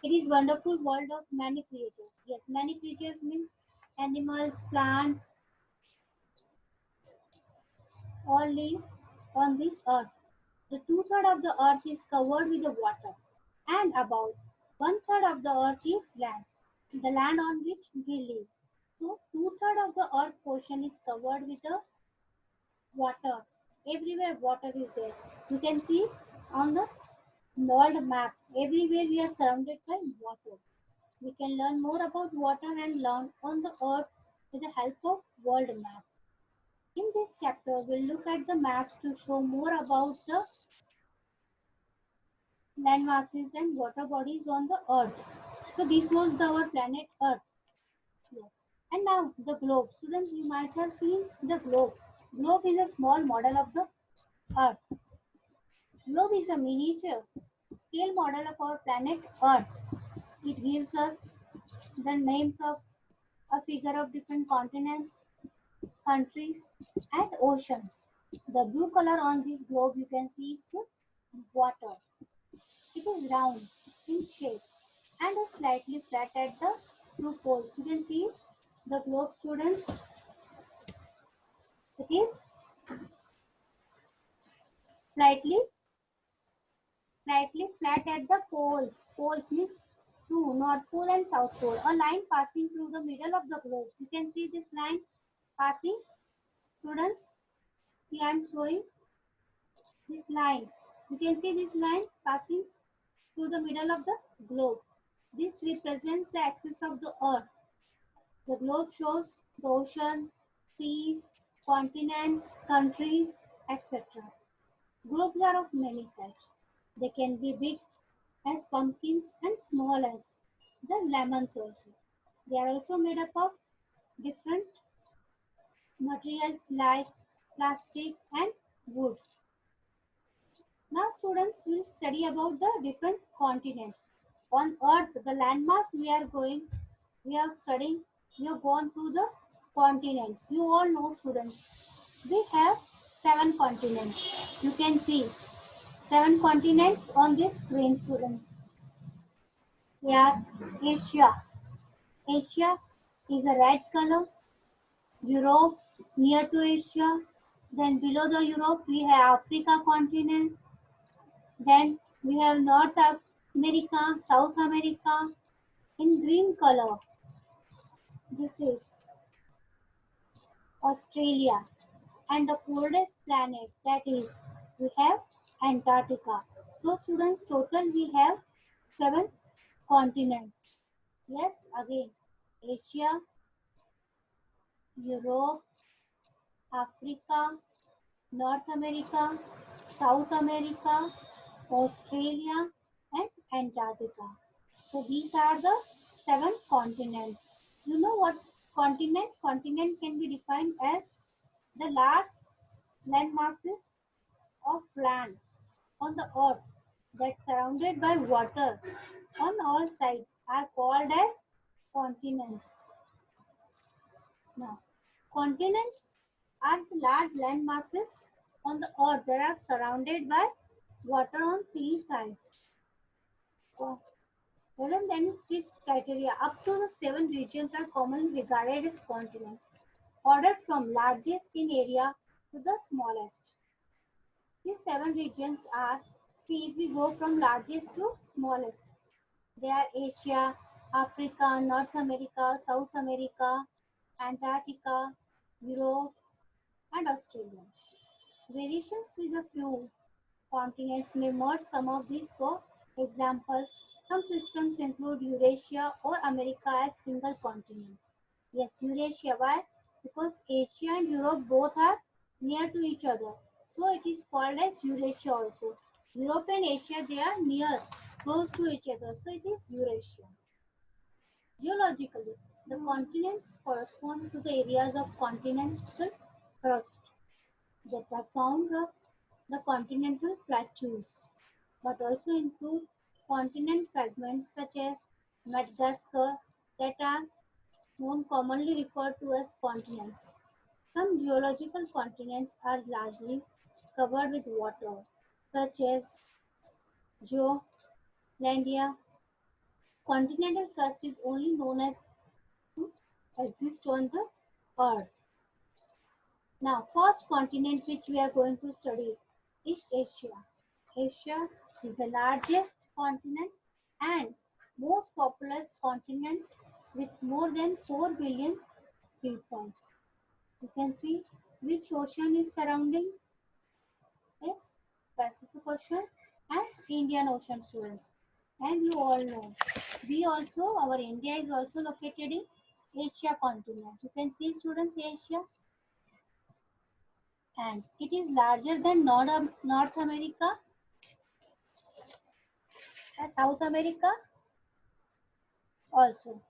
It is wonderful world of many creatures. Yes, many creatures means animals, plants, all live on this earth. The two-thirds of the earth is covered with the water, and about one-third of the earth is land, the land on which we live. So, two-thirds of the earth portion is covered with the water. Everywhere water is there. You can see on the world map. Everywhere we are surrounded by water. We can learn more about water and land on the earth with the help of world map. In this chapter, we'll look at the maps to show more about the land masses and water bodies on the earth. So this was our planet Earth. Yes. And now the globe. Students, you might have seen the globe. Globe is a small model of the earth. Globe is a miniature scale model of our planet Earth. It gives us the names of a figure of different continents, countries, and oceans. The blue color on this globe you can see is water. It is round in shape and is slightly flat at the two poles. You can see the globe, students. It is slightly flat at the poles. Poles means two, North Pole and South Pole. A line passing through the middle of the globe. You can see this line passing, students. Here I am showing this line. You can see this line passing through the middle of the globe. This represents the axis of the earth. The globe shows the ocean, seas, continents, countries, etc. Globes are of many shapes. They can be big as pumpkins and small as the lemons also. They are also made up of different materials like plastic and wood. Now students will study about the different continents. On earth, the landmass we are studying, we have gone through the continents. You all know students, we have 7 continents. You can see 7 continents on this screen students. Here, Asia. Asia is a red color. Europe near to Asia. Then below the Europe we have Africa continent. Then we have North America, South America in green color. This is Australia. And the coldest planet, that is, we have Antarctica. So students, total we have 7 continents. Yes, again, Asia, Europe, Africa, North America, South America, Australia, and Antarctica. So these are the 7 continents. You know what continent? Continent can be defined as the large land masses of land on the earth that surrounded by water on all sides are called as continents. Now, continents are the large land masses on the earth that are surrounded by water on 3 sides. So, rather than strict criteria, up to the 7 regions are commonly regarded as continents, ordered from largest in area to the smallest. These 7 regions are, see if we go from largest to smallest, they are Asia, Africa, North America, South America, Antarctica, Europe, and Australia. Variations with a few continents may merge some of these. For example, some systems include Eurasia or America as single continent. Yes, Eurasia. Why? Because Asia and Europe both are near to each other. So it is called as Eurasia also. Europe and Asia, they are near, close to each other. So it is Eurasia. Geologically, the continents correspond to the areas of continental crust that are found on the continental plateaus, but also include continent fragments such as Madagascar that are known commonly referred to as continents. Some geological continents are largely covered with water, such as Groenlandia, continental crust is only known as to exist on the earth. Now, first continent which we are going to study is Asia. Asia is the largest continent and most populous continent with more than 4 billion people. You can see which ocean is surrounding it: Pacific Ocean and Indian Ocean, students. And you all know, our India is also located in Asia continent. You can see, students, Asia, and it is larger than North America, South America also.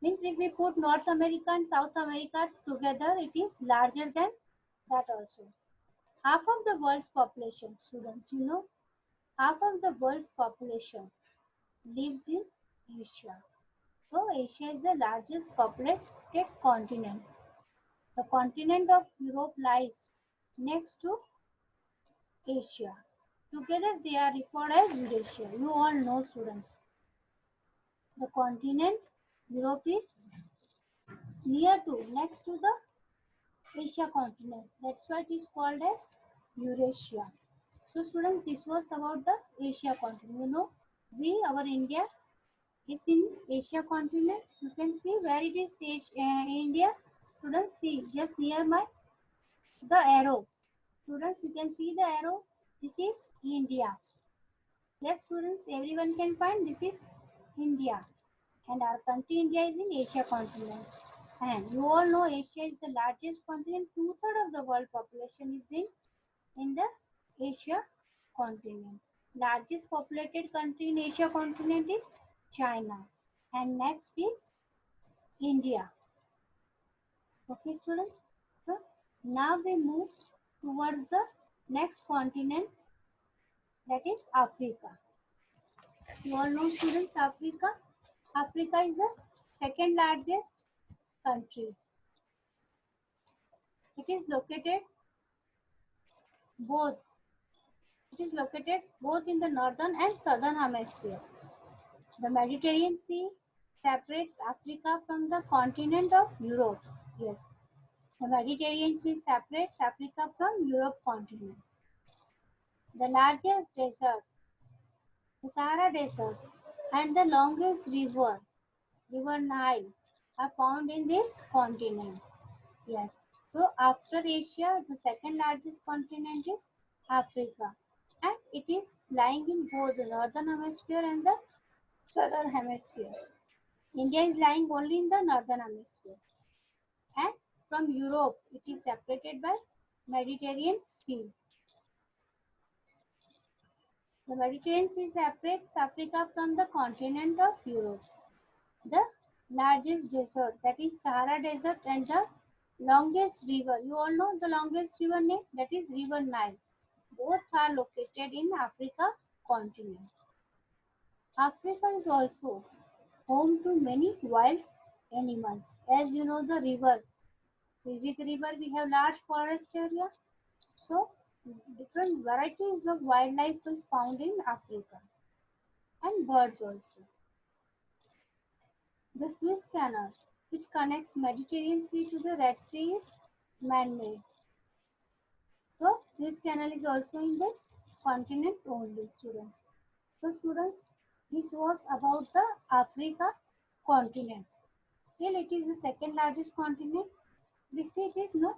Means if we put North America and South America together, it is larger than that also. Half of the world's population, students, half of the world's population lives in Asia. So Asia is the largest populated continent. The continent of Europe lies next to Asia. Together they are referred as Eurasia. You all know, students. The continent Europe is next to the Asia continent. That's why it is called as Eurasia. So students, this was about the Asia continent. Our India is in Asia continent. You can see where it is India. Students, see just near the arrow. Students, you can see the arrow. This is India. Yes, students, everyone can find this is India. And our country India is in Asia continent. And you all know Asia is the largest continent. 2/3 of the world population is in the Asia continent. Largest populated country in Asia continent is China. And next is India. Okay, students. So now we move towards the next continent, that is Africa. You all know, students, Africa. Africa is the second largest country. It is located both. It is located both in the northern and southern hemisphere. The Mediterranean Sea separates Africa from the continent of Europe. Yes, the Mediterranean Sea separates Africa from Europe continent. The largest desert, the Sahara Desert, and the longest river, River Nile, are found in this continent. Yes. So after Asia, the second largest continent is Africa, and it is lying in both the northern hemisphere and the southern hemisphere. India is lying only in the northern hemisphere, and from Europe, it is separated by Mediterranean Sea. The Mediterranean Sea separates Africa from the continent of Europe. The largest desert, that is Sahara Desert, and the longest river. You all know the longest river name, that is River Nile. Both are located in Africa continent. Africa is also home to many wild animals. As you know, the river. With river, we have large forest area. So, different varieties of wildlife is found in Africa. And birds also. The Suez Canal, which connects Mediterranean Sea to the Red Sea, is man-made. So, Suez Canal is also in this continent only, students. So, students, this was about the Africa continent. Still, it is the second largest continent. We see it is not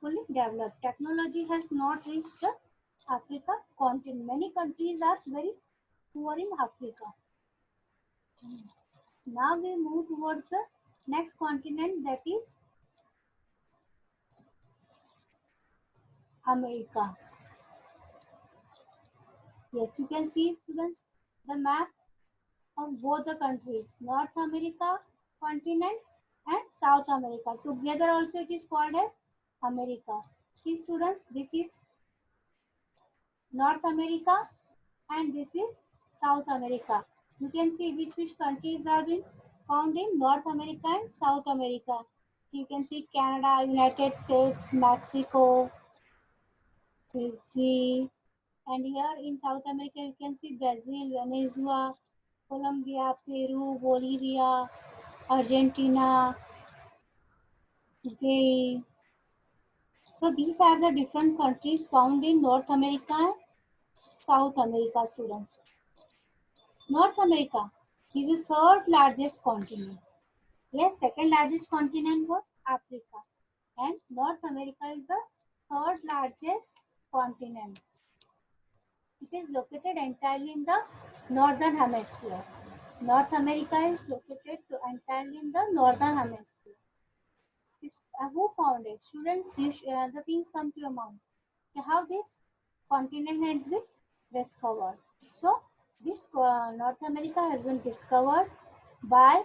fully developed. Technology has not reached the Africa continent. Many countries are very poor in Africa. Now we move towards the next continent, that is America. Yes, you can see, students, the map of both the countries, North America continent and South America. Together also it is called as America. See, students, this is North America and this is South America. You can see which countries are been found in North America and South America. You can see Canada, United States, Mexico, Fiji, and here in South America you can see Brazil, Venezuela, Colombia, Peru, Bolivia, Argentina, okay. So these are the different countries found in North America and South America, students. North America is the third largest continent. Yes, second largest continent was Africa, and North America is the third largest continent. It is located entirely in the northern hemisphere. North America is located entirely in the northern hemisphere. Who found it? Students, the things come to your mind. How this continent had been discovered. So, this North America has been discovered by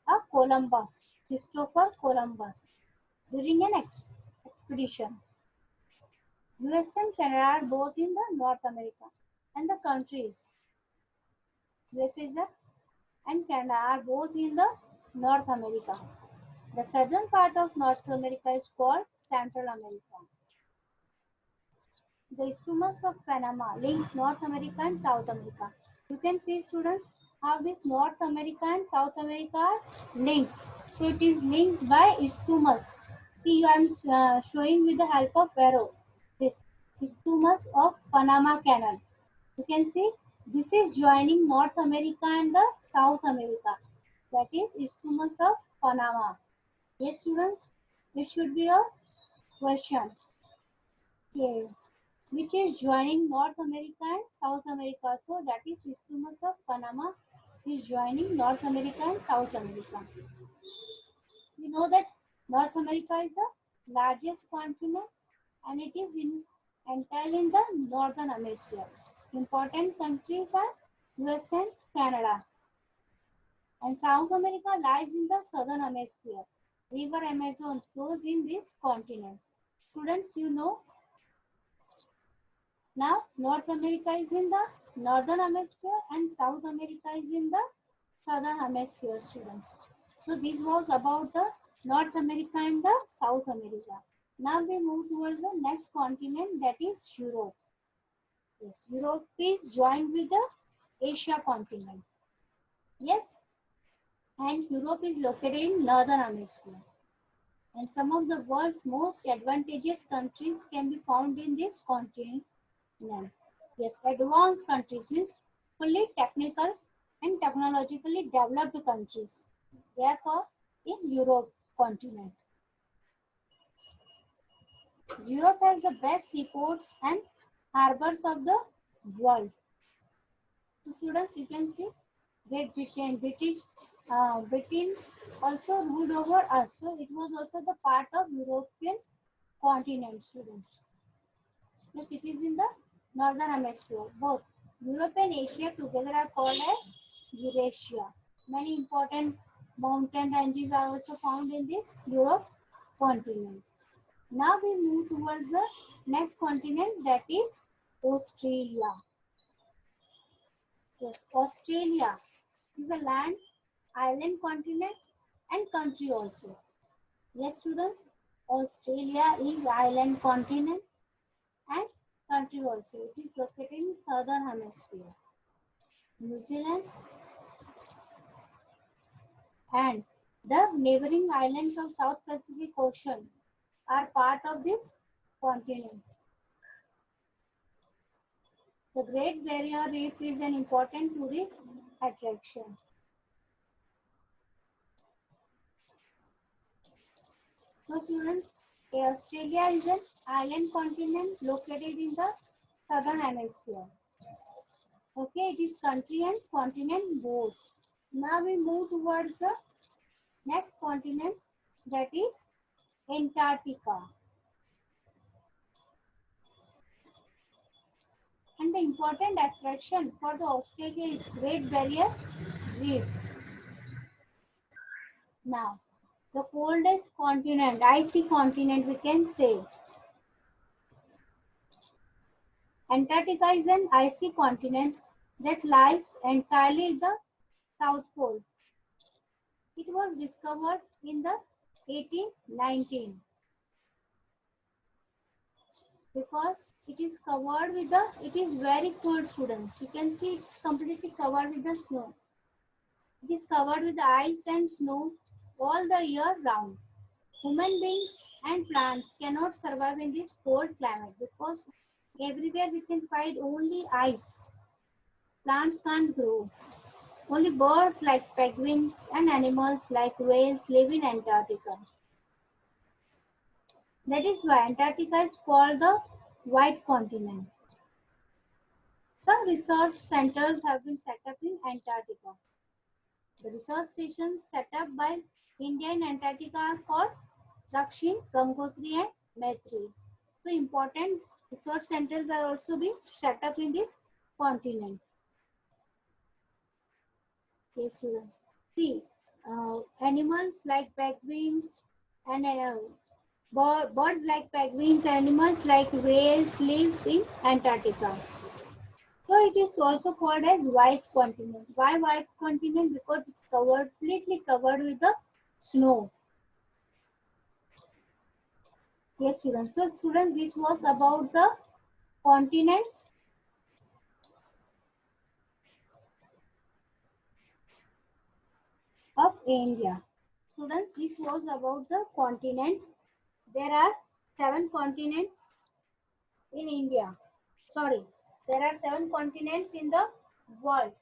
a Columbus, Christopher Columbus, during an expedition. US and Canada are both in the North America, and the countries USA is the, and Canada are both in the North America. The southern part of North America is called Central America. The Isthmus of Panama links North America and South America. You can see, students, how this North America and South America are linked. So it is linked by Isthmus. See, I am showing with the help of arrow. This Isthmus of Panama Canal. You can see this is joining North America and the South America. That is Isthmus of Panama. Yes, students, it should be a question. Okay. Which is joining North America and South America. So that is Isthmus of Panama is joining North America and South America. We know that North America is the largest continent and it is entirely in the northern hemisphere. Important countries are US and Canada. And South America lies in the southern hemisphere. River Amazon flows in this continent. Students, you know, now North America is in the northern hemisphere and South America is in the southern hemisphere, students. So this was about the North America and the South America. Now we move towards the next continent, that is Europe. Yes, Europe is joined with the Asia continent. Yes, and Europe is located in northern hemisphere. And some of the world's most advantageous countries can be found in this continent. Yes, advanced countries means fully technical and technologically developed countries. Therefore, in Europe continent. Europe has the best seaports and harbors of the world. So students, you can see Great Britain, Britain also ruled over us. So it was also the part of European continent, students. Yes, it is in the northern hemisphere. Both Europe and Asia together are called as Eurasia. Many important mountain ranges are also found in this Europe continent. Now we move towards the next continent, that is Australia. Yes, Australia is a land, island continent and country also. Yes, students, Australia is island continent and country also. It is located in southern hemisphere. New Zealand and the neighboring islands of South Pacific Ocean are part of this continent. The Great Barrier Reef is an important tourist attraction. So students, Australia is an island continent located in the southern hemisphere. Okay, it is country and continent both. Now we move towards the next continent, that is Antarctica. And the important attraction for the Australia is Great Barrier Reef. Now, the coldest continent, icy continent we can say. Antarctica is an icy continent that lies entirely in the South Pole. It was discovered in the 1819 because it is covered with the, it is very cold, students. You can see it is completely covered with the snow. It is covered with ice and snow all the year round. Human beings and plants cannot survive in this cold climate because everywhere we can find only ice. Plants can't grow. Only birds like penguins and animals like whales live in Antarctica. That is why Antarctica is called the White Continent. Some research centers have been set up in Antarctica. The research stations set up by India in Antarctica are called Dakshin, Gangotri and Maitri. So important research centers are also being set up in this continent. Okay, students. See, animals like penguins and birds like penguins, animals like whales lives in Antarctica. So it is also called as white continent. Why white continent? Because it's completely covered with the snow. Yes, students. So students, this was about the continents of India. Students, this was about the continents. There are 7 continents in India. Sorry, there are 7 continents in the world.